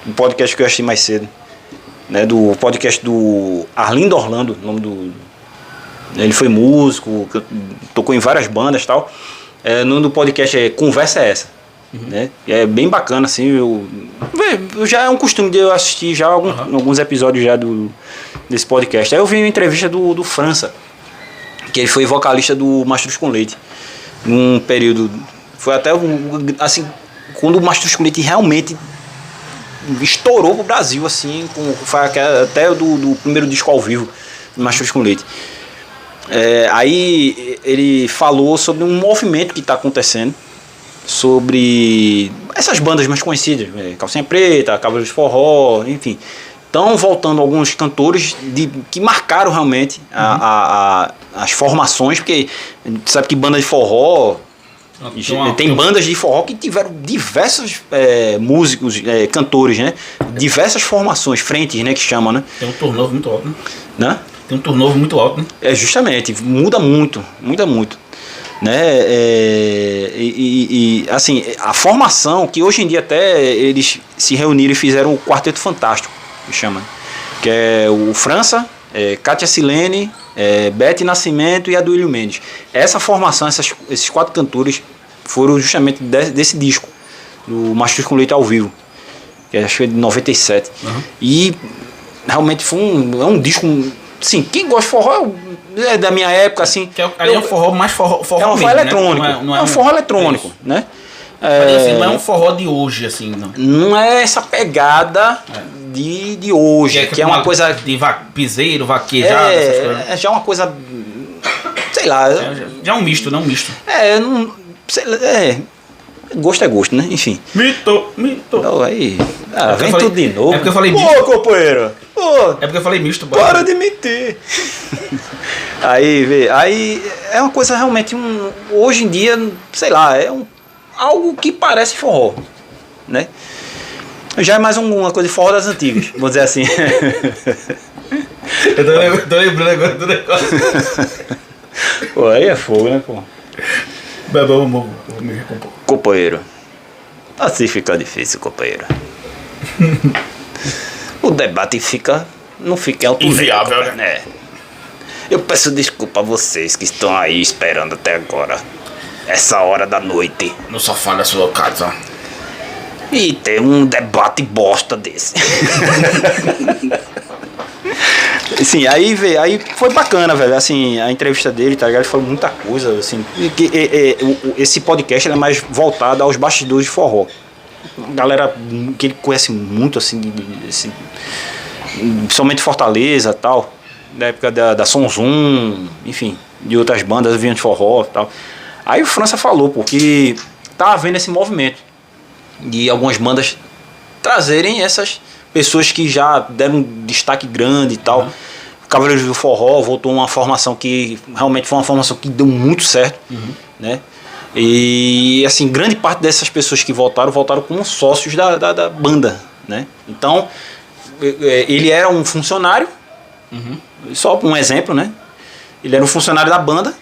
um podcast que eu assisti mais cedo, né, do podcast do Arlindo Orlando, nome do... Ele foi músico, tocou em várias bandas e tal. O nome do podcast é Conversa é Essa. Né? É bem bacana, assim. Eu já é um costume de eu assistir já alguns episódios já desse podcast. Aí eu vi uma entrevista do França, que ele foi vocalista do Mastruz com Leite. Num período... Foi até, assim, quando o Mastruz com Leite realmente estourou pro Brasil, assim, foi até do primeiro disco ao vivo do Mastruz com Leite. Aí ele falou sobre um movimento que está acontecendo, sobre essas bandas mais conhecidas, Calcinha Preta, Cavaleiros de Forró, enfim. Estão voltando alguns cantores que marcaram realmente as formações, porque a gente sabe que banda de forró... Tem bandas de forró que tiveram diversos músicos, cantores, né? Diversas formações, frentes, né? Que chama, né? Tem um turnover muito alto, né? Tem um turnover muito alto, né? Justamente, muda muito, né? Assim, a formação, que hoje em dia até eles se reuniram e fizeram o Quarteto Fantástico, que chama, que é o França, Kátia Silene, Bete Nascimento e Aduílio Mendes. Essa formação, esses 4 cantores foram justamente desse disco, do Mastruz com Leite ao vivo, que acho que é de 97. E realmente foi um disco, assim, quem gosta de forró é da minha época, assim. Que é um forró mais forró é um forró eletrônico, né? Não é um forró eletrônico, né? Mas, assim, não é um forró de hoje, assim, não é essa pegada de hoje, que é uma coisa de piseiro, vaquejada, essas coisas. Já é uma coisa, sei lá, já é um misto, não um misto. Gosto é gosto, né? Enfim. Mito. Então, aí, vem tudo de novo. É porque eu falei misto. Pô, companheiro. É porque eu falei misto. Para de mentir. Aí é uma coisa realmente, hoje em dia, sei lá, algo que parece forró, né? Já é mais uma coisa de forró das antigas, vamos dizer assim. Eu tô lembrando agora do negócio. Pô, aí é fogo, né, pô? Vamos me recompor. Companheiro, assim fica difícil, companheiro. O debate não fica alto inviável, né? Eu peço desculpa a vocês que estão aí esperando até agora, essa hora da noite, no sofá da sua casa, e ter um debate bosta desse. Sim, aí foi bacana, velho, assim, a entrevista dele, tá ligado? Ele falou muita coisa, assim, esse podcast ele é mais voltado aos bastidores de forró. Galera que ele conhece muito, assim, principalmente Fortaleza e tal, da época da Som Zoom, enfim, de outras bandas, vinham de forró e tal. Aí o França falou, porque tá havendo esse movimento de algumas bandas trazerem essas pessoas que já deram um destaque grande e tal. Cavaleiros do Forró voltou uma formação que realmente foi uma formação que deu muito certo, né? E assim, grande parte dessas pessoas que voltaram como sócios da banda, né? Então, ele era um funcionário, só um exemplo, né? Ele era um funcionário da banda,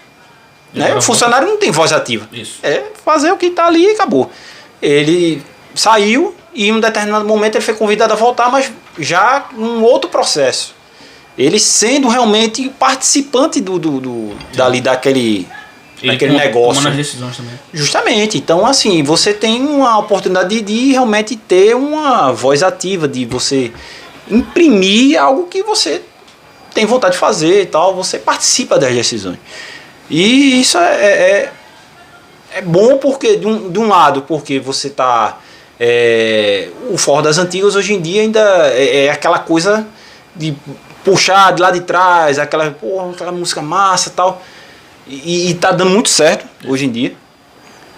né? O funcionário não tem voz ativa. Isso. É fazer o que está ali e acabou. Ele saiu e em um determinado momento ele foi convidado a voltar, mas já num outro processo. Ele sendo realmente participante daquele negócio. Tomando as decisões também. Justamente. Então, assim, você tem uma oportunidade de realmente ter uma voz ativa, de você imprimir algo que você tem vontade de fazer e tal. Você participa das decisões. E isso é bom porque, de um lado, porque você está... o forró das antigas hoje em dia ainda é aquela coisa de puxar de lá de trás, aquela música massa e tal. E tá dando muito certo hoje em dia,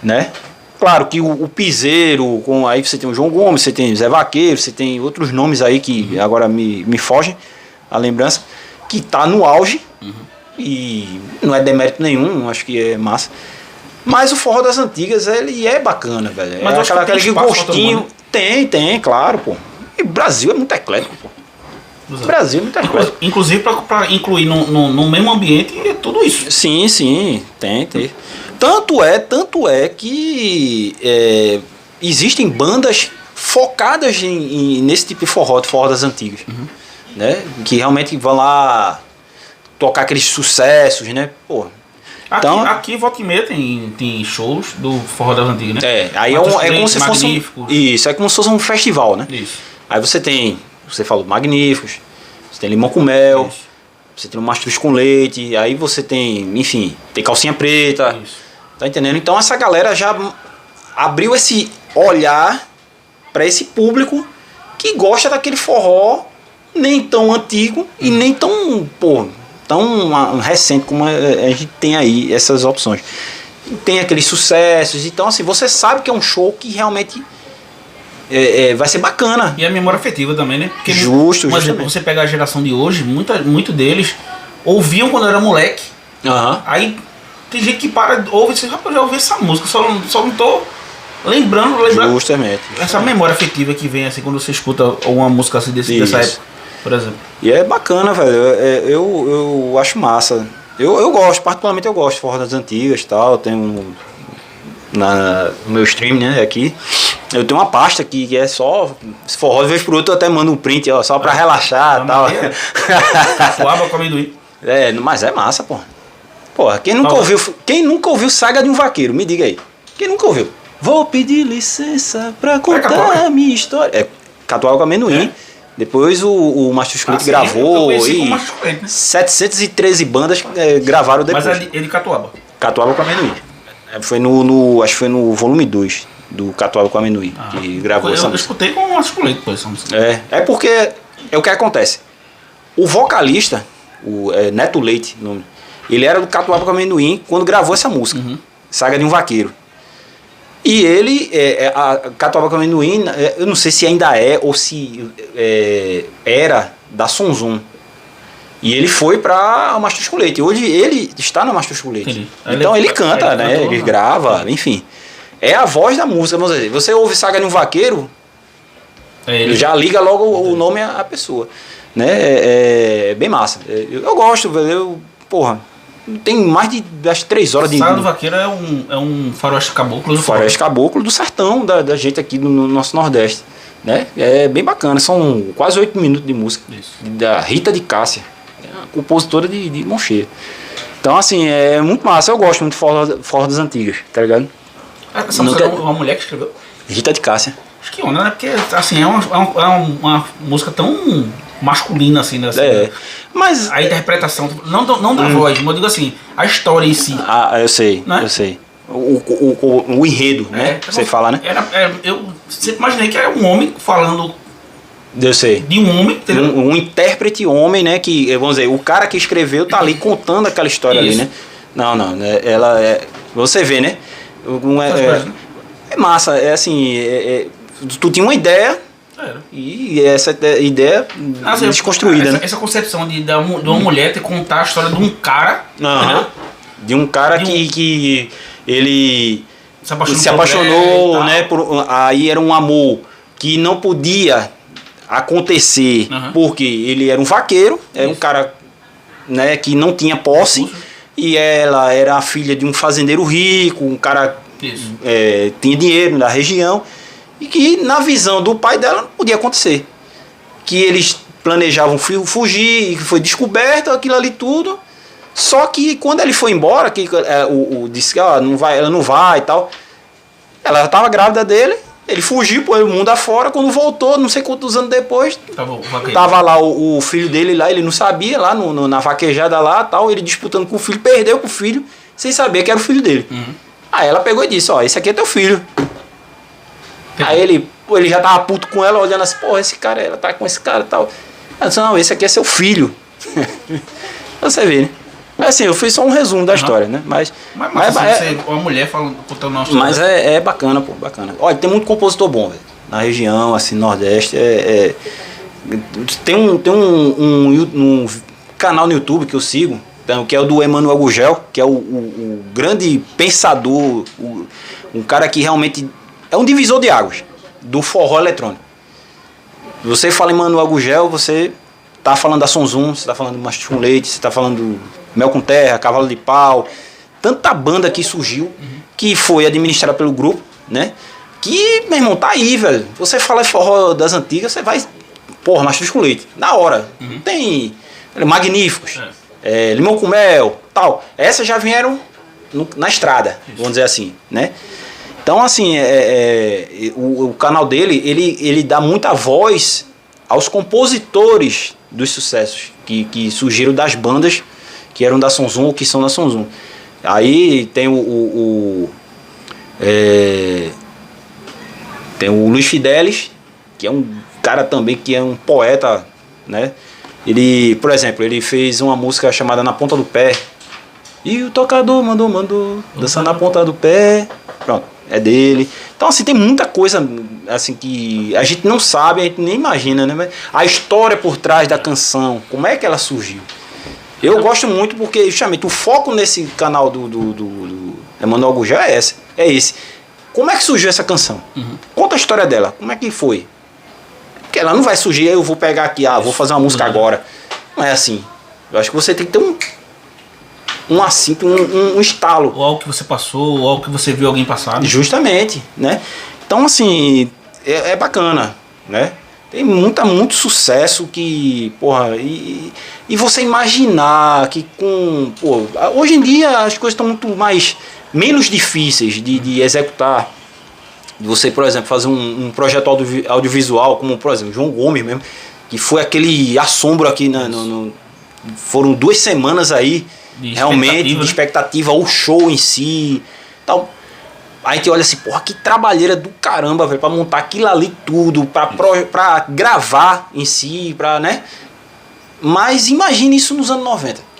né? Claro que o piseiro, aí você tem o João Gomes, você tem o Zé Vaqueiro, você tem outros nomes aí que agora me fogem a lembrança, que tá no auge, e não é demérito nenhum, acho que é massa. Mas o forró das antigas, ele é bacana, velho. Mas aquele gostinho. Tem, claro, pô. E o Brasil é muito eclético, pô. O Brasil é muito eclético. Inclusive para incluir no mesmo ambiente é tudo isso. Sim, tem. Tanto é que existem bandas focadas nesse tipo de forró das antigas. Né? Que realmente vão lá tocar aqueles sucessos, né? Pô. Então, aqui volta e meia tem shows do forró das antigas, né? Aí é como se fosse isso, é como se fosse um festival, né? Isso. Aí você falou Magníficos, você tem Limão com Mel, isso. Você tem o Mastruz com Leite, aí você tem, enfim, tem Calcinha Preta, isso. Tá entendendo? Então essa galera já abriu esse olhar para esse público que gosta daquele forró nem tão antigo e nem tão, tão recente como a gente tem aí essas opções. Tem aqueles sucessos, então assim, você sabe que é um show que realmente vai ser bacana. E a memória afetiva também, né? Porque Justo, mas você pega a geração de hoje, muito deles ouviam quando era moleque. Aí tem gente que ouve e diz, rapaz, já ouvi essa música, só não tô lembrando. Justamente. Essa memória afetiva que vem assim quando você escuta uma música assim dessa época, por exemplo. E é bacana, velho. Eu acho massa. Eu gosto, particularmente eu gosto de forró das antigas e tal. Eu tenho no meu stream, né, aqui. Eu tenho uma pasta aqui que é só forró, de vez por outro eu até mando um print, ó, só pra relaxar e tal. Catuaba com amendoim. Mas é massa, pô. Porra, quem nunca ouviu Saga de um Vaqueiro? Me diga aí. Quem nunca ouviu? Vou pedir licença pra contar a minha história. Catuaba com amendoim. Depois o Mastruz com Leite gravou e 713 bandas gravaram depois. Mas ele Catuaba. Catuaba com amendoim. Foi acho que foi no volume 2 do Catuaba com amendoim que gravou essa música. Eu escutei com o Mastruz com Leite depois essa música. É porque é o que acontece. O vocalista, o Neto Leite, nome, ele era do Catuaba com amendoim quando gravou essa música, Saga de um Vaqueiro. E ele, a Catuaba com amendoim, eu não sei se ainda é ou se era da Sonzum. E ele foi para o Mastruz com Leite. Hoje ele está no Mastruz com Leite. Então ele canta, né? Ele grava, enfim. É a voz da música. Vamos dizer, você ouve Saga de um Vaqueiro, já liga logo o nome à pessoa. Né? É bem massa. Eu gosto, porra. Tem mais de 3 horas de... Saga do Vaqueiro é um faroeste caboclo do faroeste caboclo do sertão da gente aqui no nosso Nordeste, né? É bem bacana, são quase 8 minutos de música. Isso. Da Rita de Cássia, compositora de mão cheia. Então assim, é muito massa, eu gosto muito de forró das antigas, tá ligado? Essa música é uma mulher que escreveu? Rita de Cássia. Acho que onda, né? Porque assim, é uma música tão masculina assim, né? Assim, mas a interpretação, não da voz, mas eu digo assim, a história em si. Eu sei, né? Eu sei. O enredo, né? Você fala, né? Eu sempre imaginei que era um homem falando. Eu sei. De um homem, entendeu? Um intérprete homem, né? Que, vamos dizer, o cara que escreveu tá ali contando aquela história ali, né? Não, ela você vê, né? É massa, é assim, tu tinha uma ideia. E essa ideia desconstruída, né? Essa concepção de uma mulher ter contar a história de um cara, entendeu? De um cara que ele se apaixonou, né? Aí era um amor que não podia acontecer porque ele era um vaqueiro, era um cara, né, que não tinha posse, e ela era a filha de um fazendeiro rico, um cara tinha dinheiro na região. E que na visão do pai dela não podia acontecer. Que eles planejavam fugir e foi descoberto aquilo ali tudo. Só que quando ele foi embora, que disse que ela não vai e tal. Ela estava grávida dele, ele fugiu pro mundo afora. Quando voltou, não sei quantos anos depois, tava lá o filho dele lá, ele não sabia, lá na vaquejada lá tal. Ele disputando com o filho, perdeu com o filho, sem saber que era o filho dele. Aí ela pegou e disse: esse aqui é teu filho. Aí ele já tava puto com ela, olhando assim, esse cara, ela tá com esse cara e tal. Ela disse: não, esse aqui é seu filho. Você vê, né? Mas assim, eu fiz só um resumo da história, né? Mas uma mulher falando, contando nossa história. Mas é bacana, bacana. Olha, tem muito compositor bom, velho. Na região, assim, Nordeste. Tem um canal no YouTube que eu sigo, que é o do Emanuel Gugel, que é o grande pensador, um cara que realmente é um divisor de águas do forró eletrônico. Você fala em Emanuel Gugel, você tá falando da Sonzum, você tá falando do Mastruz com Leite, você tá falando do Mel com Terra, Cavalo de Pau, tanta banda que surgiu, que foi administrada pelo grupo, né? Que, meu irmão, tá aí, velho. Você fala de forró das antigas, você vai... Porra, Mastruz com Leite. Na hora. Tem Magníficos. Limão com Mel, tal. Essas já vieram na estrada, vamos dizer assim, né? Então, assim, o canal dele, ele dá muita voz aos compositores dos sucessos que surgiram das bandas que eram da Som Zoom ou que são da Som Zoom. Aí tem tem o Luiz Fidelis, que é um cara também que é um poeta, né? Ele, por exemplo, ele fez uma música chamada Na Ponta do Pé. E o tocador mandou dançar na ponta do pé. Pronto, é dele. Então, assim, tem muita coisa assim que a gente não sabe, a gente nem imagina, né? A história por trás da canção, como é que ela surgiu. Eu gosto muito porque, justamente, o foco nesse canal do Emanuel Gurgel é esse. Como é que surgiu essa canção? Conta a história dela, como é que foi? Porque ela não vai surgir, eu vou pegar aqui, vou fazer uma música agora. Não é assim. Eu acho que você tem que ter um estalo. Ou algo que você passou, ou algo que você viu alguém passar. Né? Justamente, né? Então, assim, é bacana, né? Tem muito sucesso que, porra, e você imaginar que hoje em dia as coisas estão menos difíceis de executar. Você, por exemplo, fazer um projeto audiovisual, como, por exemplo, João Gomes mesmo, que foi aquele assombro aqui, foram 2 semanas aí, realmente, de expectativa, o show em si, tal. Aí a gente olha assim, porra, que trabalheira do caramba, velho, pra montar aquilo ali tudo, pra gravar em si, né? Mas imagine isso nos anos 90.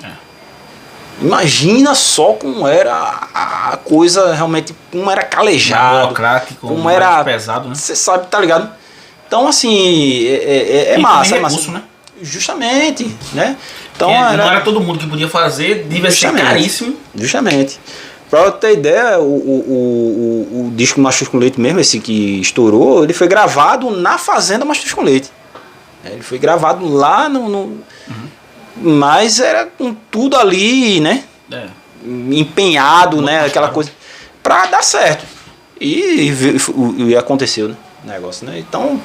Imagina só como era a coisa realmente, como era calejado, como era pesado, né? Você sabe, tá ligado? Então, assim, é massa, recurso, né? Justamente, né? Então, não era todo mundo que podia fazer, devia ser caríssimo. Justamente. Pra ter ideia, o disco Mastruz com Leite mesmo, esse que estourou, ele foi gravado na Fazenda Mastruz com Leite. Ele foi gravado lá mas era com tudo ali, né? Empenhado, muito, né? Aquela coisa pra dar certo. E aconteceu, né? O negócio, né? Então,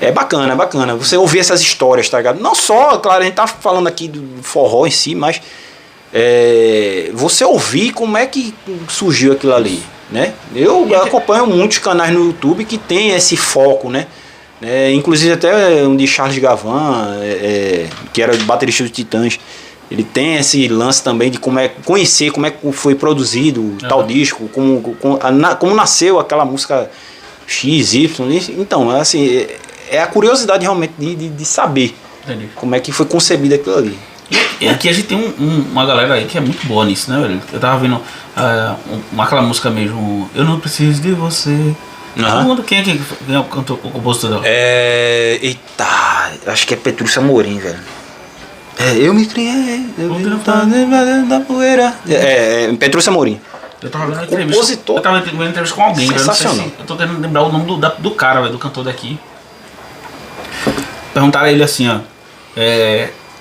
é bacana você ouvir essas histórias, tá ligado? Não só, claro, a gente tá falando aqui do forró em si, mas você ouvir como é que surgiu aquilo ali, né? Eu acompanho muitos canais no YouTube que tem esse foco, né? Inclusive até um de Charles Gavan, que era baterista dos Titãs, ele tem esse lance também de conhecer como é que foi produzido tal disco, como nasceu aquela música X, Y. Então, assim, é a curiosidade realmente de saber como é que foi concebido aquilo ali. E aqui a gente tem uma galera aí que é muito boa nisso, né, velho? Eu tava vendo aquela música mesmo, Eu Não Preciso de Você. Quem é o cantor, o compositor dela? Eita, acho que é Petrúcia Amorim, velho. Eu me criei, da poeira. Petrúcia Amorim. Eu tava vendo entrevista. Eu tava vendo entrevista com alguém, sensacional. Eu tô tentando lembrar o nome do cara, velho, do cantor daqui. Perguntaram a ele assim, ó.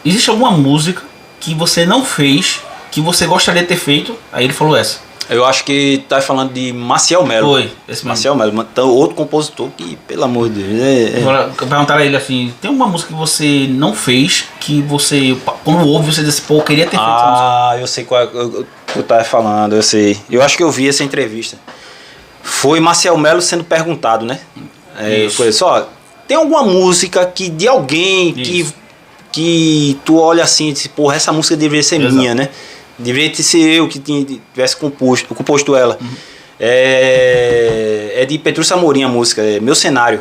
Existe alguma música que você não fez, que você gostaria de ter feito? Aí ele falou essa. Eu acho que tá falando de Maciel Melo. Foi, esse mesmo. Maciel Melo, então, outro compositor que, pelo amor de Deus... Agora, perguntaram a ele assim, tem uma música que você não fez, que você, quando ouve, você diz assim, pô, eu queria ter feito essa música. Eu sei qual eu tava falando, eu sei. Eu acho que eu vi essa entrevista. Foi Maciel Melo sendo perguntado, né? Foi só, tem alguma música que de alguém que tu olha assim e diz, porra, essa música deveria ser minha, né? Deveria ser eu que tivesse composto ela. É de Petrúcia Amorim a música, Meu Cenário.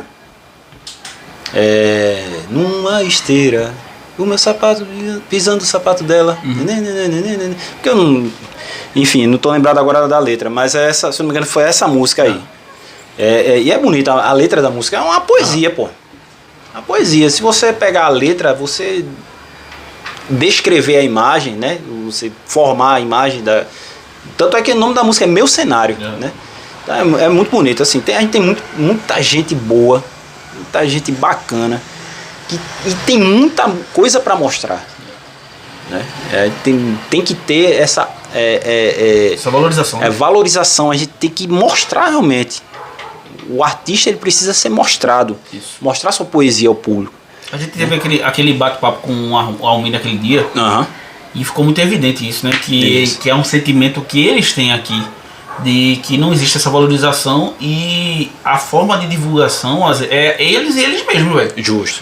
Numa esteira, o meu sapato, pisando o sapato dela. Porque eu não... Enfim, não tô lembrado agora da letra, mas essa, se eu não me engano, foi essa música aí. E é bonita, a letra da música é uma poesia, pô. Uma poesia. Se você pegar a letra, você... descrever a imagem, né? Você formar a imagem da... Tanto é que o nome da música é Meu Cenário, né? Então é muito bonito, assim. A gente tem muita gente boa, muita gente bacana, e tem muita coisa para mostrar, né? Tem que ter essa... essa valorização. Valorização, a gente tem que mostrar realmente O artista ele precisa ser mostrado. Isso. Mostrar sua poesia ao público. A gente teve aquele bate-papo com o Almir naquele dia. E ficou muito evidente isso, né? Que é um sentimento que eles têm aqui. De que não existe essa valorização e a forma de divulgação é eles e eles mesmos, velho.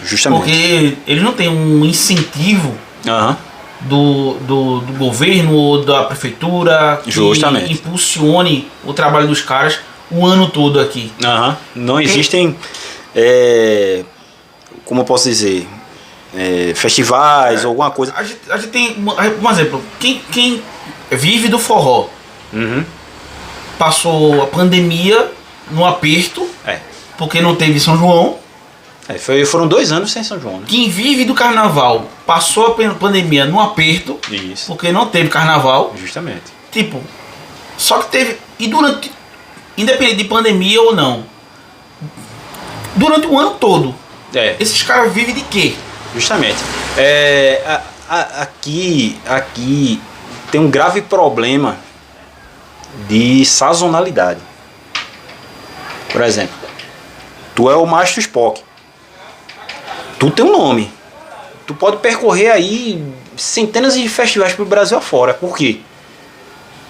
Justamente. Porque eles não têm um incentivo do governo ou da prefeitura que impulsione o trabalho dos caras o ano todo aqui. Não existem, como eu posso dizer, festivais ou alguma coisa. A gente tem um exemplo. Quem vive do forró passou a pandemia no aperto, porque não teve São João. Foram 2 anos sem São João, né? Quem vive do carnaval passou a pandemia no aperto, porque não teve carnaval. Justamente. Tipo, só que teve. E durante. Independente de pandemia ou não, durante o ano todo, esses caras vivem de quê? Justamente. Aqui tem um grave problema de sazonalidade. Por exemplo, tu é o Maestro Spock. Tu tem um nome. Tu pode percorrer aí centenas de festivais pro Brasil afora. Por quê?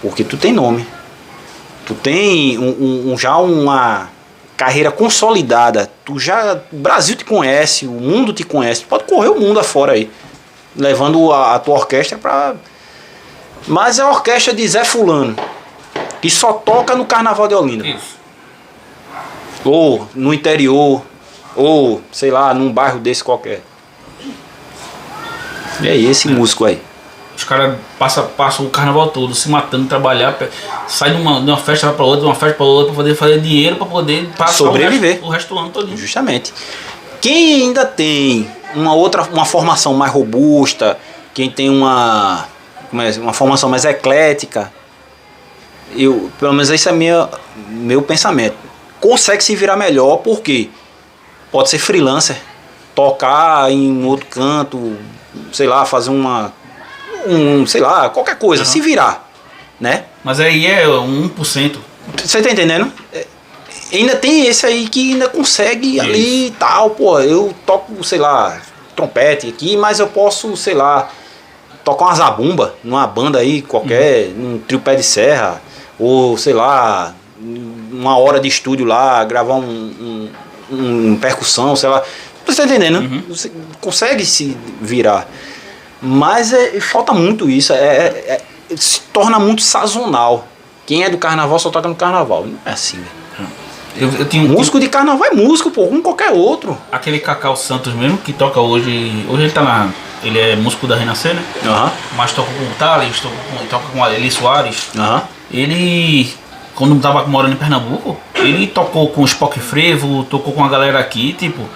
Porque tu tem nome. Tu tem já uma carreira consolidada. O Brasil te conhece, o mundo te conhece. Tu pode correr o mundo afora aí, levando a tua orquestra pra... Mas é a orquestra de Zé Fulano, que só toca no Carnaval de Olinda. Isso. Ou no interior, ou sei lá, num bairro desse qualquer. E aí, esse músico aí? Os caras passam o carnaval todo se matando, trabalhar, sai de uma festa pra outra, de uma festa pra outra, pra poder fazer dinheiro, pra poder passar sobreviver o resto do ano todo. Justamente. Quem ainda tem uma formação mais robusta, quem tem uma formação mais eclética, pelo menos esse é meu pensamento, consegue se virar melhor, porque pode ser freelancer, tocar em outro canto, sei lá, fazer sei lá, qualquer coisa, se virar, né? Mas aí é 1%. Você tá entendendo? Ainda tem esse aí que ainda consegue ali e tal, pô, eu toco, sei lá, trompete aqui, mas eu posso, sei lá, tocar uma zabumba numa banda aí qualquer, num trio pé de serra, ou sei lá, 1 hora de estúdio lá, gravar um percussão, sei lá. Você tá entendendo? Você consegue se virar. Mas falta muito isso, se torna muito sazonal. Quem é do carnaval só toca no carnaval. Não é assim, eu tenho músico de carnaval é músico, pô, como qualquer outro. Aquele Cacau Santos mesmo, que toca hoje ele tá ele é músico da Renascer, né? Mas toca com o Thales, toca com a Eli Soares. Ele, quando tava morando em Pernambuco, ele tocou com o Spock Frevo, tocou com a galera aqui, tipo,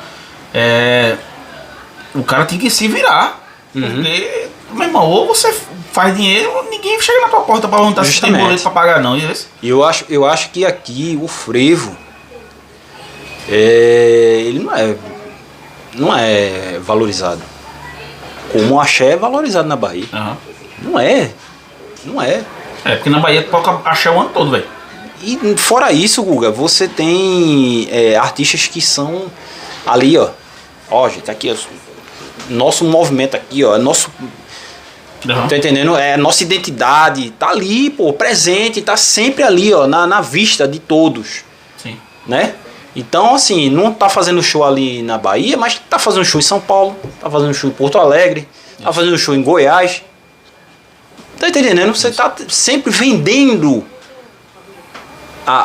o cara tem que se virar. Porque, meu irmão, ou você faz dinheiro, ninguém chega na tua porta pra perguntar se tem boleto pra pagar, não. Eu acho que aqui o frevo, ele não é valorizado. Como o axé é valorizado na Bahia. Não é. Porque na Bahia toca axé o ano todo, velho. E fora isso, Guga, você tem artistas que são ali, ó, gente, aqui, ó. Nosso movimento aqui, ó, nosso... Tá entendendo? É a nossa identidade, tá ali, pô, presente, tá sempre ali, ó, na vista de todos. Sim. Né? Então, assim, não tá fazendo show ali na Bahia, mas tá fazendo show em São Paulo, tá fazendo show em Porto Alegre, tá fazendo show em Goiás. Tá entendendo? Você tá sempre vendendo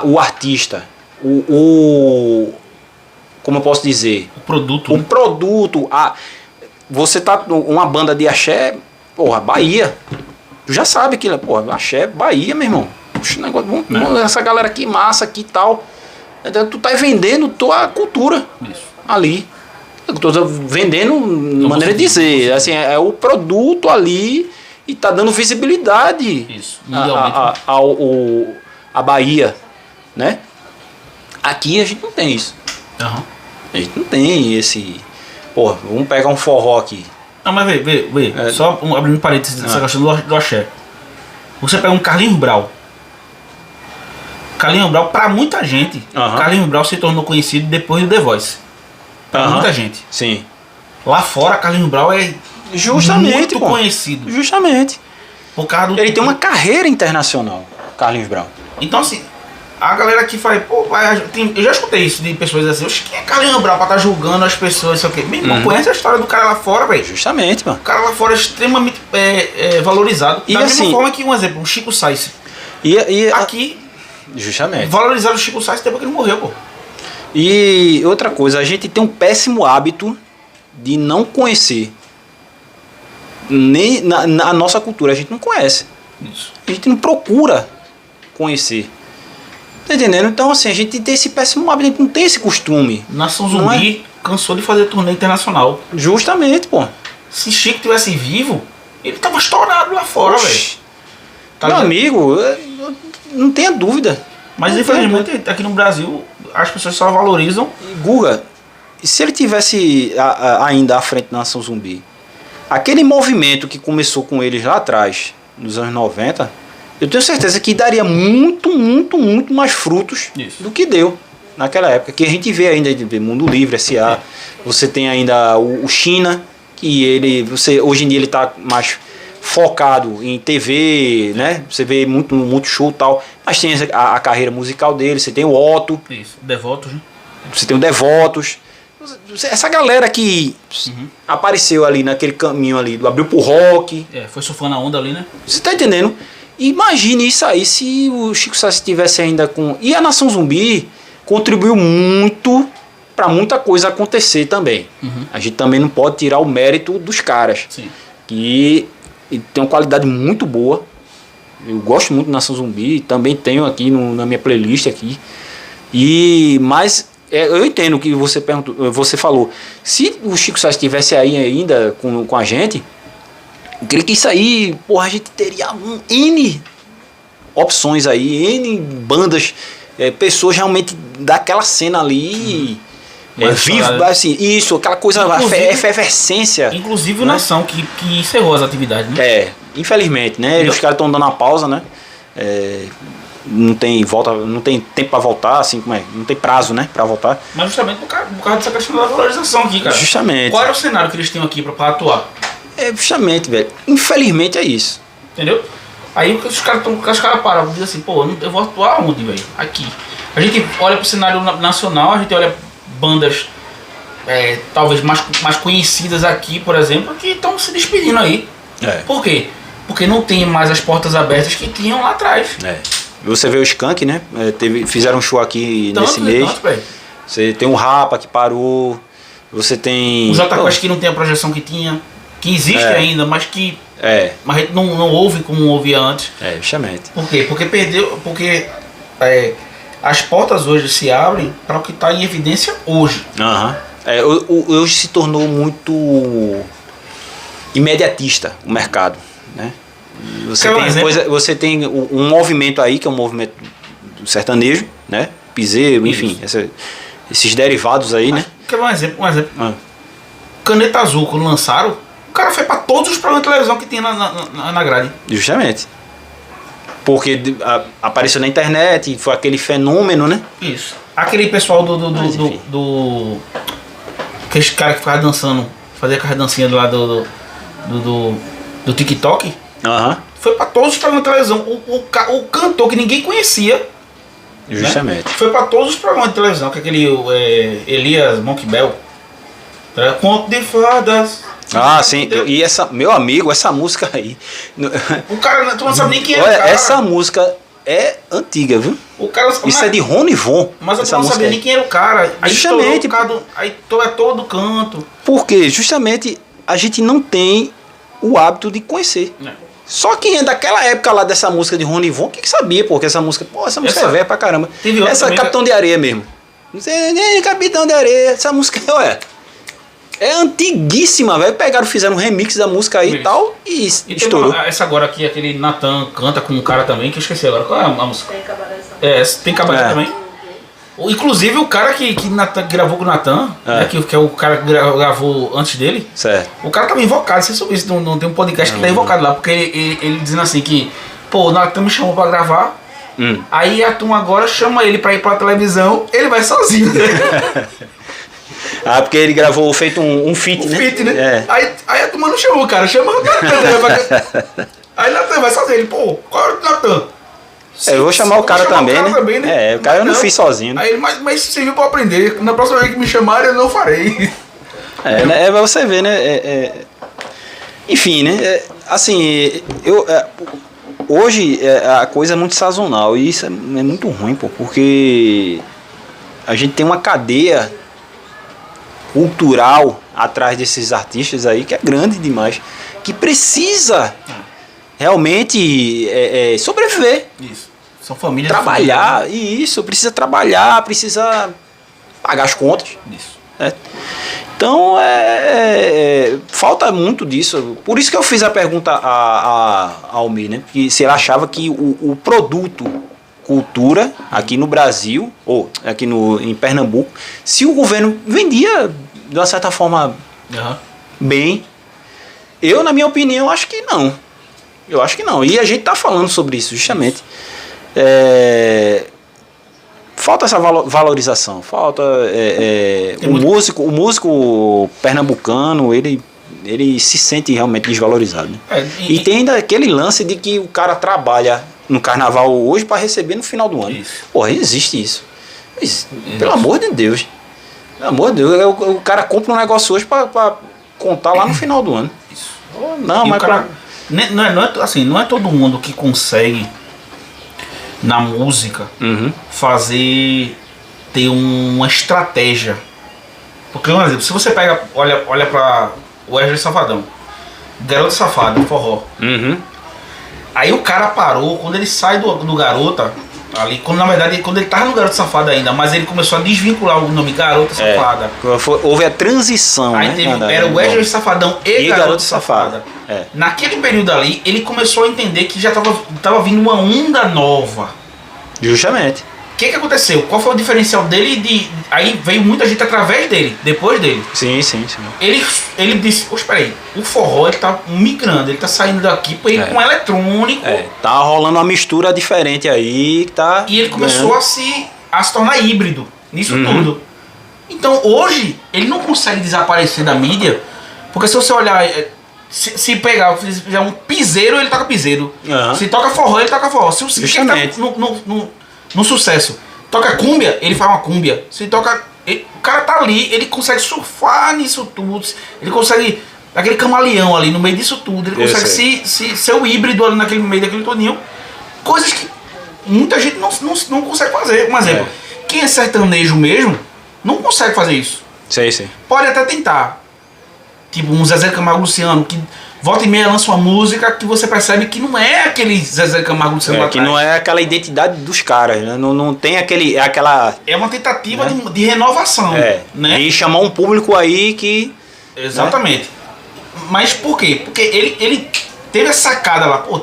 o artista, como eu posso dizer? O produto. O produto, você tá uma banda de axé, porra, Bahia. Tu já sabe que, porra, axé, Bahia, meu irmão. Puxa, negócio, essa galera aqui, massa aqui e tal. Então, tu tá vendendo tua cultura. Isso. Ali. Eu tô vendendo, maneira de dizer. Assim, é o produto ali e tá dando visibilidade. Isso. A Bahia, né? Aqui a gente não tem isso. A gente não tem esse... Pô, vamos pegar um forró aqui. Não, mas vê. Só abrindo parênteses nessa questão do axé. Você pega um Carlinhos Brau. Carlinhos Brau, pra muita gente, Carlinhos Brau se tornou conhecido depois do The Voice. Pra muita gente. Sim. Lá fora, Carlinhos Brau é muito conhecido. Justamente. Por causa do... Ele tem uma carreira internacional, Carlinhos Brau. Então, assim, a galera que fala, pô, eu já escutei isso de pessoas assim, oxe, quem é Carlinhos Brau pra estar julgando as pessoas, sei o quê? Meu irmão, conhece a história do cara lá fora, velho. Justamente, mano. O cara lá fora é extremamente valorizado. E da assim, mesma forma que, um exemplo, o Chico Sainz. Aqui, justamente. Valorizaram o Chico Sainz depois que ele morreu, pô. E outra coisa, a gente tem um péssimo hábito de não conhecer. Nem na nossa cultura, a gente não conhece. Isso. A gente não procura conhecer. Tá entendendo? Então, assim, a gente tem esse péssimo hábito, a gente não tem esse costume. Nação Zumbi cansou de fazer turnê internacional. Justamente, pô. Se Chico tivesse vivo, ele tava estourado lá fora, velho. Meu amigo, não tenha dúvida. Mas infelizmente aqui no Brasil as pessoas só valorizam. Guga, se ele tivesse ainda à frente da Nação Zumbi, aquele movimento que começou com eles lá atrás, nos anos 90, eu tenho certeza que daria muito mais frutos do que deu naquela época. Que a gente vê ainda de Mundo Livre, S.A. Você tem ainda o China, que hoje em dia ele está mais focado em TV, né? Você vê muito show e tal, mas tem a carreira musical dele. Você tem o Otto. Isso, Devotos, né? Você tem o Devotos. Essa galera que apareceu ali naquele caminho ali, do abriu pro rock. Foi surfando a onda ali, né? Você tá entendendo? Imagine isso aí se o Chico Sainz estivesse ainda com... E a Nação Zumbi contribuiu muito para muita coisa acontecer também. A gente também não pode tirar o mérito dos caras. Sim. Que tem uma qualidade muito boa. Eu gosto muito da Nação Zumbi, também tenho aqui na minha playlist aqui. Mas eu entendo o que você falou. Se o Chico Sainz estivesse aí ainda com a gente, eu creio que isso aí, porra, a gente teria N opções aí, N bandas, pessoas realmente daquela cena ali, vivo, assim, isso, aquela coisa, efervescência. Inclusive o Nação, que encerrou as atividades, né? Infelizmente, né? Os caras estão dando a pausa, né? Não tem tempo para voltar, assim como é, não tem prazo, né, para voltar. Mas justamente por causa dessa questão da valorização aqui, cara. Justamente. Qual era o cenário que eles tinham aqui para atuar? Justamente, velho. Infelizmente é isso. Entendeu? Aí os caras param e dizem assim, pô, eu vou atuar onde, velho? Aqui. A gente olha pro cenário nacional, a gente olha bandas talvez mais conhecidas aqui, por exemplo, que estão se despedindo aí. Por quê? Porque não tem mais as portas abertas que tinham lá atrás. Você vê o Skank, né? Fizeram um show aqui nesse mês. Você tem o Rapa que parou. Você tem... O Jota Quest que não tem a projeção que tinha. Que existe ainda, mas que mas a gente não ouve como ouvia antes. Justamente. Por quê? Porque perdeu. Porque as portas hoje se abrem para o que está em evidência hoje. Hoje se tornou muito imediatista o mercado, né? Você tem um movimento aí, que é um movimento sertanejo, né? Piseiro, enfim, esses derivados aí, né? Quer um exemplo? Caneta Azul, quando lançaram, o cara foi para todos os programas de televisão que tinha na grade. Justamente. Porque apareceu na internet, foi aquele fenômeno, né? Isso. Aquele pessoal aqueles cara que ficava dançando, fazia aquela dancinha do lado do TikTok. Foi pra todos os programas de televisão. O cantor que ninguém conhecia. Justamente. Né? Foi pra todos os programas de televisão. Que aquele Elias Monk Bell. Conto de fadas. Sim. E meu amigo, essa música aí. O cara, tu não sabe nem quem é. Olha, essa música é antiga, viu? Isso é de Rony Von. Mas eu não sabia nem quem era o cara. Aí justamente. Aí todo canto. Porque justamente a gente não tem o hábito de conhecer. Só quem é daquela época lá dessa música de Rony Von, que sabia, porque essa música é velha pra caramba. Essa Capitão de Areia mesmo. Não sei nem Capitão de Areia. Essa música, é antiguíssima, velho. Fizeram um remix da música aí e tal e estourou. Essa agora aqui, aquele Natan canta com um cara também, que eu esqueci agora. Qual é a música? Tem Cabaré. Tem Cabaré também. Inclusive o cara que gravou com o Natan, né, que é o cara que gravou antes dele. Certo. O cara tava invocado, você soube isso, não tem um podcast que tá invocado lá, porque ele dizendo assim que, pô, o Natan me chamou pra gravar Aí a turma agora chama ele pra ir pra televisão, ele vai sozinho. Porque ele gravou feito um feat, né? Feat, né? É. Aí a turma não chamou o cara, chama o Natan. Aí Natan vai sozinho, ele, pô, qual é o Natan? Eu vou chamar o cara também, né? O cara eu não fiz sozinho. Né? Aí ele, mas serviu pra aprender. Na próxima vez que me chamarem, eu não farei. Pra você ver, né? Enfim, né? Assim, hoje a coisa é muito sazonal e isso é muito ruim, pô, porque a gente tem uma cadeia cultural atrás desses artistas aí que é grande demais, que precisa realmente sobreviver. Isso. São famílias. Trabalhar, família, né? Isso, precisa trabalhar, precisa pagar as contas. Isso. Então, falta muito disso. Por isso que eu fiz a pergunta a Almir, né? Que se ela achava que o produto cultura aqui no Brasil, ou aqui em Pernambuco, se o governo vendia de uma certa forma bem, eu, na minha opinião, acho que não. Eu acho que não. E a gente tá falando sobre isso, justamente. Falta essa valorização, falta o músico pernambucano, ele se sente realmente desvalorizado, né? E tem ainda aquele lance de que o cara trabalha no carnaval hoje para receber no final do ano. Isso. Porra, existe isso. Pelo amor de Deus. Pelo amor de Deus, o cara compra um negócio hoje para contar lá no final do ano. Isso. Não, mas cara, não é todo mundo que consegue na música ter uma estratégia. Porque, por exemplo, se você olha pra Wesley Safadão, Garoto Safado, forró. Aí o cara parou, quando ele sai do Garota, ali, na verdade, quando ele tava no Garoto Safado ainda, mas ele começou a desvincular o nome Garota Safada. Houve a transição, aí né? Era o Wesley Safadão e Garoto Safada. Naquele período ali, ele começou a entender que já tava vindo uma onda nova. Justamente. O que aconteceu? Qual foi o diferencial dele? Aí veio muita gente através dele, depois dele. Sim. Ele disse, espera aí, o forró ele tá migrando, ele tá saindo daqui com eletrônico. Tá rolando uma mistura diferente aí. E ele começou a se tornar híbrido nisso tudo. Então hoje, ele não consegue desaparecer da mídia, porque se você olhar, se pegar um piseiro, ele toca piseiro. Se toca forró, ele toca forró. Se o Justamente. No sucesso toca cúmbia, ele faz uma cúmbia. Se toca, o cara tá ali, ele consegue surfar nisso tudo, ele consegue aquele camaleão ali no meio disso tudo, ele consegue ser o híbrido ali naquele meio daquele toninho, coisas que muita gente não consegue fazer. Um exemplo, quem é sertanejo mesmo não consegue fazer isso. Sei. Pode até tentar, tipo um Zezé Camargo Luciano, que volta e meia lança uma música que você percebe que não é aquele Zezé Camargo Luciano lá que atrás. não é aquela identidade dos caras, né? Não tem aquela... É uma tentativa de renovação, né? E chamar um público aí que... Exatamente. Né? Mas por quê? Porque ele teve a sacada lá, pô,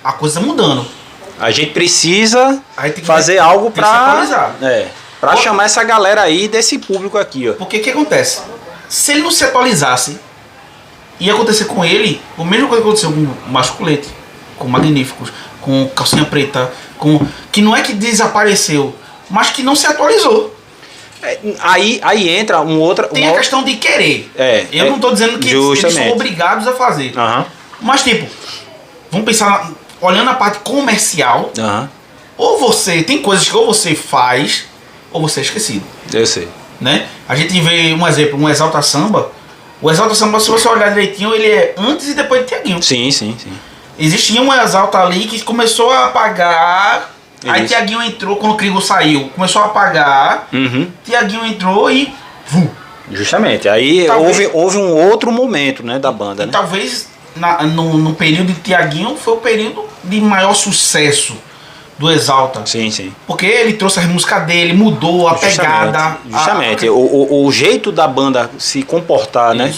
a coisa tá mudando. A gente precisa fazer algo pra chamar essa galera aí desse público aqui, ó. Porque o que acontece? Se ele não se atualizasse, ia acontecer com ele a mesma coisa que aconteceu com o Masculete, com Magníficos, com Calcinha Preta, que não é que desapareceu, mas que não se atualizou. Aí entra Tem a questão de querer. Eu não estou dizendo que eles são obrigados a fazer. Mas tipo, vamos pensar, olhando a parte comercial, tem coisas que ou você faz, ou você é esquecido. Eu sei. Né? A gente vê um exemplo, um Exalta Samba. O Exalta Samba, se você olhar direitinho, ele é antes e depois de Tiaguinho. Sim. Existia um Exalta ali que começou a apagar. Aí Tiaguinho entrou, quando o Krigo saiu, começou a apagar. Tiaguinho entrou e... Justamente. Aí houve um outro momento, né, da banda. Né? Talvez no período de Tiaguinho foi o período de maior sucesso do Exalta. Sim. Porque ele trouxe as músicas dele, mudou a pegada. Justamente. O jeito da banda se comportar, né?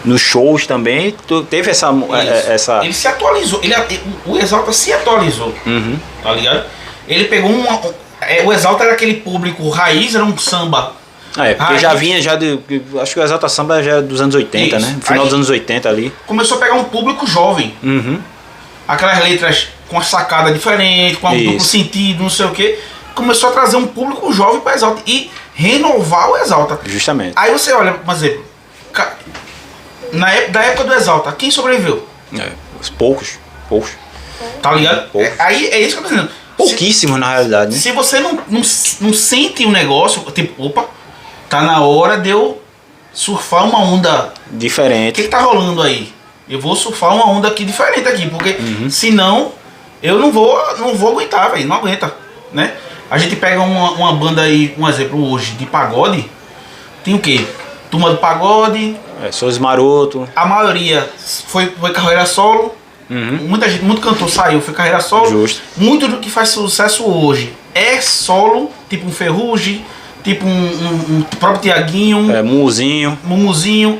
Nos shows também, teve essa... Ele se atualizou. O Exalta se atualizou. Tá ligado? Ele pegou o Exalta era aquele público raiz, era um samba. Porque já vinha acho que o Exalta Samba já é dos anos 80, né? No final dos anos 80 ali. Começou a pegar um público jovem. Aquelas letras com a sacada diferente, com um duplo sentido, não sei o que, começou a trazer um público jovem para Exalta e renovar o Exalta. Justamente. Aí você olha, por exemplo, da época do Exalta, quem sobreviveu? Poucos. Tá ligado? Aí é isso que eu tô dizendo. Pouquíssimos na realidade, né? Se você não sente o negócio, tipo, opa, tá na hora de eu surfar uma onda diferente. O que tá rolando aí? Eu vou surfar uma onda aqui diferente aqui, porque senão eu não vou aguentar, velho, não aguenta, né? A gente pega uma banda aí, um exemplo hoje, de pagode, tem o quê? Turma do Pagode. Sorriso Maroto. A maioria foi carreira solo. Muita gente, muito cantor saiu, foi carreira solo. Justo. Muito do que faz sucesso hoje é solo, tipo um Ferrugem, tipo um próprio Tiaguinho. Mumuzinho,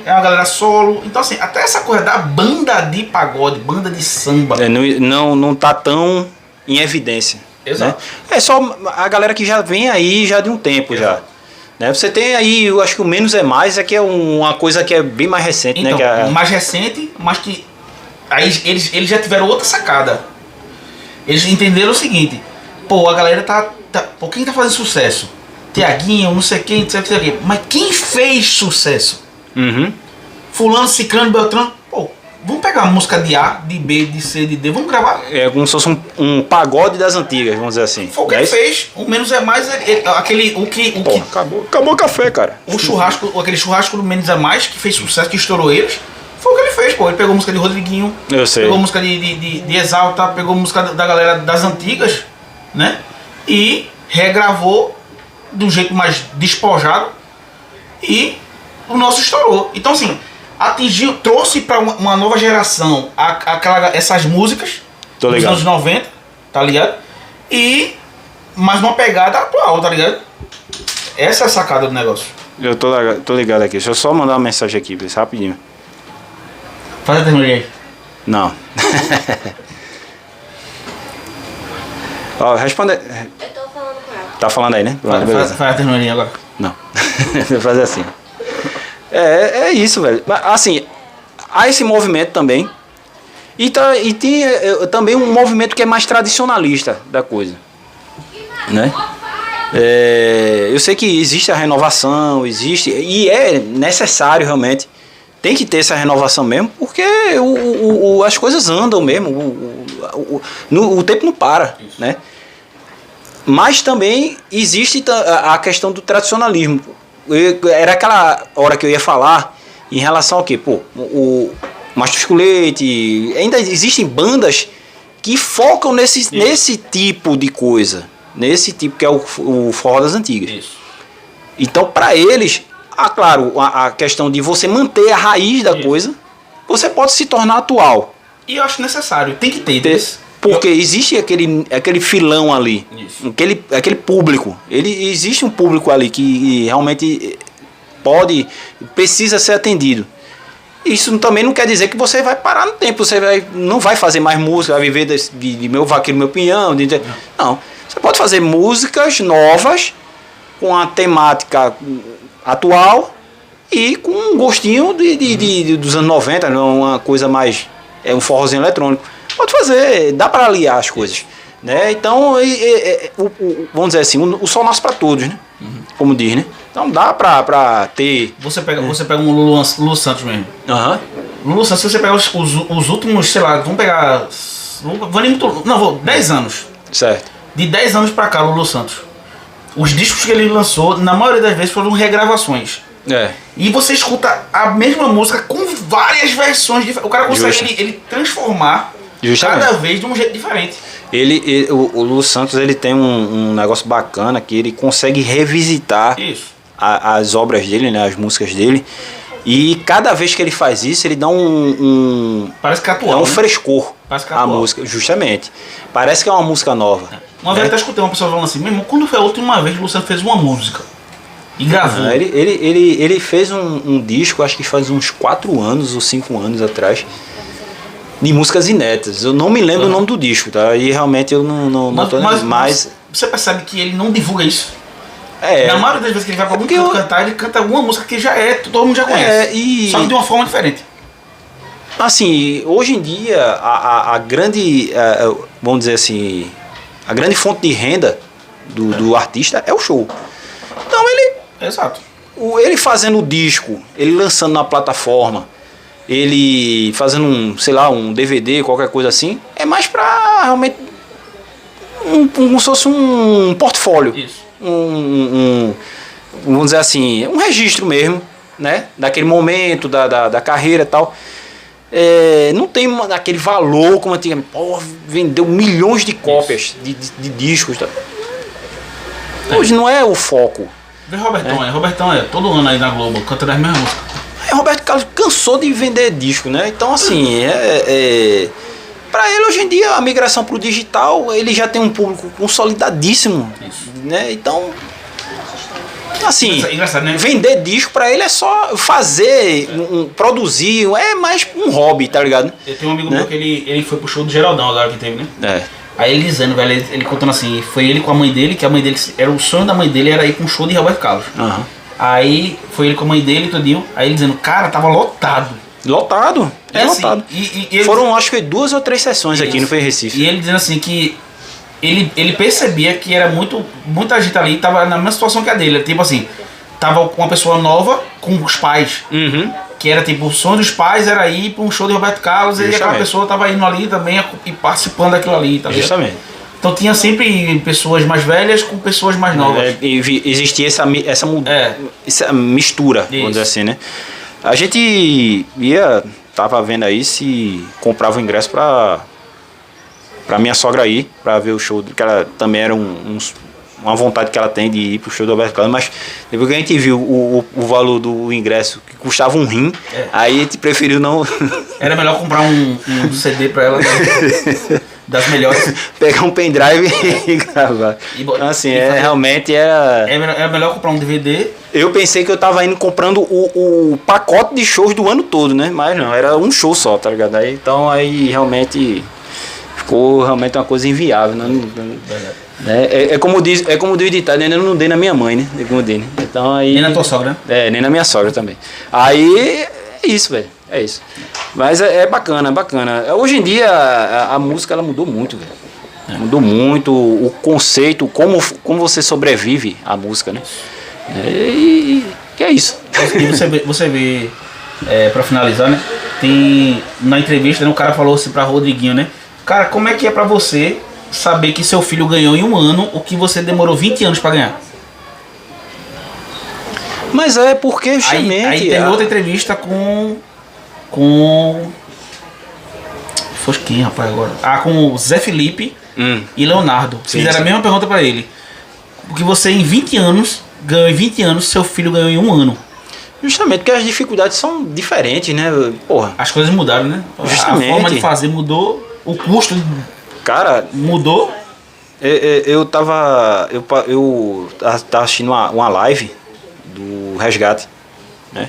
é uma galera solo. Então assim, até essa coisa da banda de pagode, banda de samba. Não tá tão em evidência. Exato. Né? É só a galera que já vem aí já de um tempo. Exato. Já. Né? Você tem aí, eu acho que o Menos é Mais, que é uma coisa que é bem mais recente, então, né? Que mais recente, mas que aí eles já tiveram outra sacada. Eles entenderam o seguinte: pô, a galera pô, quem tá fazendo sucesso? Tiaguinho, não sei quem, não sei quem. Mas quem fez sucesso? Fulano, Ciclano, Beltrano. Pô, vamos pegar a música de A, de B, de C, de D, vamos gravar. É como se fosse um pagode das antigas, vamos dizer assim. Foi o que ele fez. O Menos é Mais, acabou o café, cara. Aquele churrasco do Menos é Mais, que fez sucesso, que estourou eles. Foi o que ele fez, pô. Ele pegou a música de Rodriguinho, pegou a música de Exalta, pegou a música da galera das antigas, né? E regravou de um jeito mais despojado e o nosso estourou. Então assim, trouxe para uma nova geração essas músicas dos anos 90, tá ligado? E mais uma pegada atual, tá ligado? Essa é a sacada do negócio. Eu tô ligado aqui. Deixa eu só mandar uma mensagem aqui, rapidinho. Faz a tecnologia aí. Não. Responde. Eu tô falando com ela. Tá falando aí, né? Faz a tecnologia agora. Não. Vou fazer assim. É isso, velho. Assim, há esse movimento também. E tem também um movimento que é mais tradicionalista da coisa. Né? Eu sei que existe a renovação, e é necessário realmente. Tem que ter essa renovação mesmo, porque as coisas andam mesmo, o tempo não para, né? Mas também existe a questão do tradicionalismo. Era aquela hora que eu ia falar em relação ao quê? Pô, o Mastros com Leite, ainda existem bandas que focam nesse tipo de coisa, nesse tipo que é o forró das antigas. Isso. Então, para eles... claro, a questão de você manter a raiz da coisa, você pode se tornar atual. E eu acho necessário, tem que ter. Porque existe aquele filão ali, aquele público. Existe um público ali que realmente precisa ser atendido. Isso também não quer dizer que você vai parar no tempo, não vai fazer mais música, vai viver de meu vaqueiro, meu pinhão. Não, você pode fazer músicas novas, com a temática atual e com um gostinho dos anos 90, uma coisa mais, um forrozinho eletrônico. Pode fazer, dá para aliar as coisas, né? Então, vamos dizer assim, o sol nasce para todos, né? Como diz, né? Então dá para ter... Você pega um Lulu Santos mesmo. Lulu Santos, se você pegar os últimos, sei lá, vamos pegar... 10 anos. Certo. De 10 anos para cá, Lulu Santos. Os discos que ele lançou, na maioria das vezes, foram regravações. E você escuta a mesma música com várias versões diferentes. O cara consegue ele transformar cada vez de um jeito diferente. O Lulu Santos, ele tem um negócio bacana que ele consegue revisitar as obras dele, né, as músicas dele. E cada vez que ele faz isso, ele dá parece que é atual, um frescor à música, justamente. Parece que é uma música nova. Uma vez eu até escutei uma pessoa falando assim, mesmo, quando foi a última vez que o Luciano fez uma música e gravou? Ele fez um disco, acho que faz uns 4 anos ou 5 anos atrás, de músicas inéditas. Eu não me lembro o nome do disco, tá? E realmente eu não tô lembrando. Mas você percebe que ele não divulga isso? Na maioria das vezes que ele vai pra algum cantar, ele canta alguma música que todo mundo já conhece. Só que de uma forma diferente. Assim, hoje em dia, a grande, vamos dizer assim, a grande fonte de renda do artista é o show. Então Exato. ele fazendo o disco, ele lançando na plataforma, ele fazendo um DVD, qualquer coisa assim, é mais pra realmente como se fosse um portfólio. Isso. Vamos dizer assim, um registro mesmo, né? Daquele momento, da carreira e tal. Não tem aquele valor como antigamente. Pô, vendeu milhões de cópias de discos. Tá? Hoje não é o foco. Vê Robertão, Robertão todo ano aí na Globo, cantando as mesmas músicas. Roberto Carlos cansou de vender disco, né? Então, assim, para ele hoje em dia a migração pro digital, ele já tem um público consolidadíssimo. Isso. Né? Então, assim, engraçado, né? Vender disco para ele é só fazer, produzir, é mais um hobby, tá ligado? Eu tenho um amigo meu que ele foi pro show do Geraldão agora que teve, né? Aí ele dizendo, velho, ele contando assim, foi ele com a mãe dele, que a mãe dele, era o sonho da mãe dele era ir pra um show de Roberto Carlos. Uhum. Aí foi ele com a mãe dele, tudinho, aí ele dizendo, cara, tava lotado. Lotado? Assim, lotado. E foram, acho que 2 ou 3 sessões aqui no Recife. E ele dizendo assim que ele percebia que era muita gente ali, tava na mesma situação que a dele. Tipo assim, tava com uma pessoa nova com os pais. Uhum. Que era tipo, o sonho dos pais era ir pra um show de Roberto Carlos. Justamente. E aquela pessoa tava indo ali também e participando daquilo ali, tá ligado? Justamente. Então tinha sempre pessoas mais velhas com pessoas mais novas. Existia essa mistura, vamos dizer assim, né? A gente tava vendo aí se comprava o ingresso pra minha sogra aí, pra ver o show, que ela também era uma vontade que ela tem de ir pro show do Roberto Carlos, mas depois que a gente viu o valor do ingresso, que custava um rim, aí a gente preferiu não... Era melhor comprar um CD pra ela, né? Das melhores. Pegar um pendrive e gravar. Então, assim, realmente era... É melhor comprar um DVD. Eu pensei que eu tava indo comprando o pacote de shows do ano todo, né? Mas não, era um show só, tá ligado? Então aí realmente ficou realmente uma coisa inviável, né? É como diz o ditado, ainda não dei na minha mãe, né? Então, aí, nem na tua sogra, né? Nem na minha sogra também. Aí é isso, velho. É isso. Mas é bacana, bacana. Hoje em dia a música ela mudou muito, velho. Mudou muito o conceito, como você sobrevive à música, né? E que é isso. E você vê pra finalizar, né? Tem na entrevista, né, o cara falou assim pra Rodriguinho, né? Cara, como é que é pra você saber que seu filho ganhou em um ano o que você demorou 20 anos pra ganhar? Mas é porque justamente... Aí tem outra entrevista com quem, rapaz, agora? Com o Zé Felipe e Leonardo. Fizeram a mesma pergunta pra ele. Porque você em 20 anos ganhou em 20 anos, seu filho ganhou em um ano. Justamente porque as dificuldades são diferentes, né? Porra. As coisas mudaram, né? Justamente. A forma de fazer mudou, o custo, cara, mudou. Eu tava assistindo uma live do Resgate, né?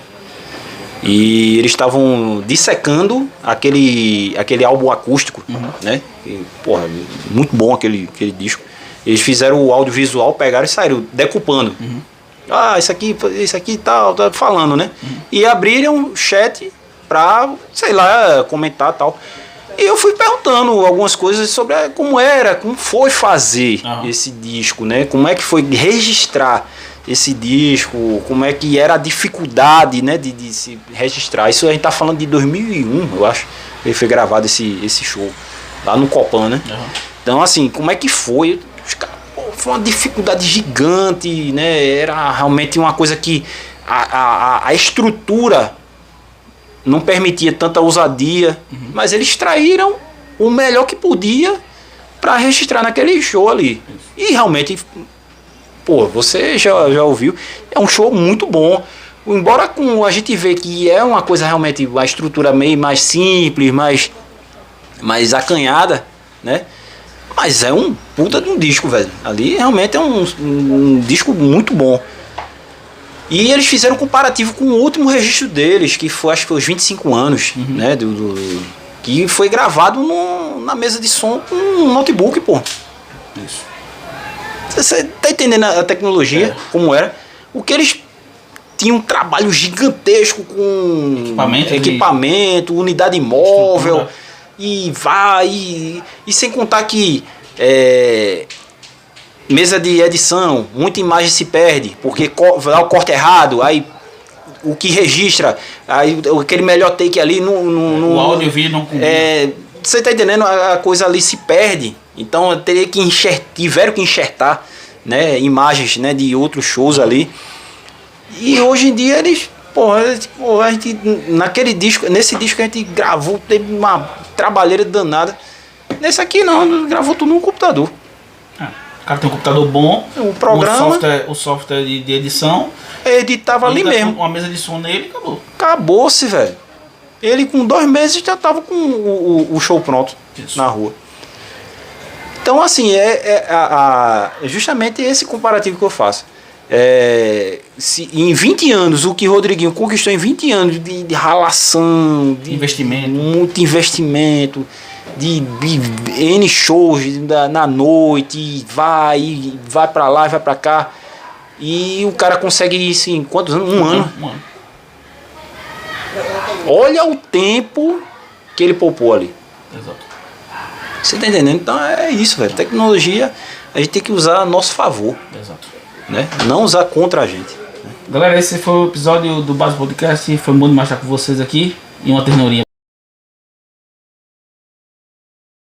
E eles estavam dissecando aquele álbum acústico, né? E, porra, muito bom aquele disco. Eles fizeram o audiovisual, pegaram e saíram decupando. Isso aqui e tal, tá falando, né? E abriram chat pra, sei lá, comentar e tal. E eu fui perguntando algumas coisas sobre como foi fazer esse disco, né? Como é que foi registrar esse disco, como é que era a dificuldade, né, de se registrar. Isso a gente tá falando de 2001, eu acho, que foi gravado esse show, lá no Copan, né? Então, assim, como é que foi? Foi uma dificuldade gigante, né? Era realmente uma coisa que a estrutura não permitia tanta ousadia, mas eles extraíram o melhor que podia para registrar naquele show ali. E realmente, pô, você já ouviu, é um show muito bom. Embora a gente vê que é uma coisa realmente, uma estrutura meio mais simples, mais acanhada, né? Mas é um puta de um disco, velho. Ali realmente é um disco muito bom. E eles fizeram um comparativo com o último registro deles, que foi, acho que foi os 25 anos, né? Que foi gravado na mesa de som com um notebook, pô. Isso. Você tá entendendo a tecnologia, como era? O que eles tinha um trabalho gigantesco com equipamento, unidade móvel, e sem contar que mesa de edição, muita imagem se perde, porque dá o corte errado, aí o que registra, aí aquele melhor take ali o áudio e o vídeo não combina. Você tá entendendo? A coisa ali se perde. Então eu teria que tiveram que enxertar, né, imagens, né, de outros shows ali. E hoje em dia eles, a gente nesse disco a gente gravou, teve uma trabalheira danada. Nesse aqui não, gravou tudo no computador. O cara tem um computador bom, o programa, o software de edição. Editava ali mesmo. Uma mesa de som nele e acabou. Acabou-se, velho. Ele com 2 meses já tava com o show pronto. Isso. Na rua. Então assim, justamente esse comparativo que eu faço. Se em 20 anos, o que Rodriguinho conquistou em 20 anos de ralação, de investimento, muito investimento, de N shows na noite, vai pra lá, vai pra cá, e o cara consegue isso em quantos anos? Um ano. Olha o tempo que ele poupou ali. Exato. Você tá entendendo? Então é isso, velho. Tecnologia a gente tem que usar a nosso favor. Exato. Né? Não usar contra a gente. Galera, esse foi o episódio do Base Podcast. Foi muito mais estar com vocês aqui. E uma ternurinha.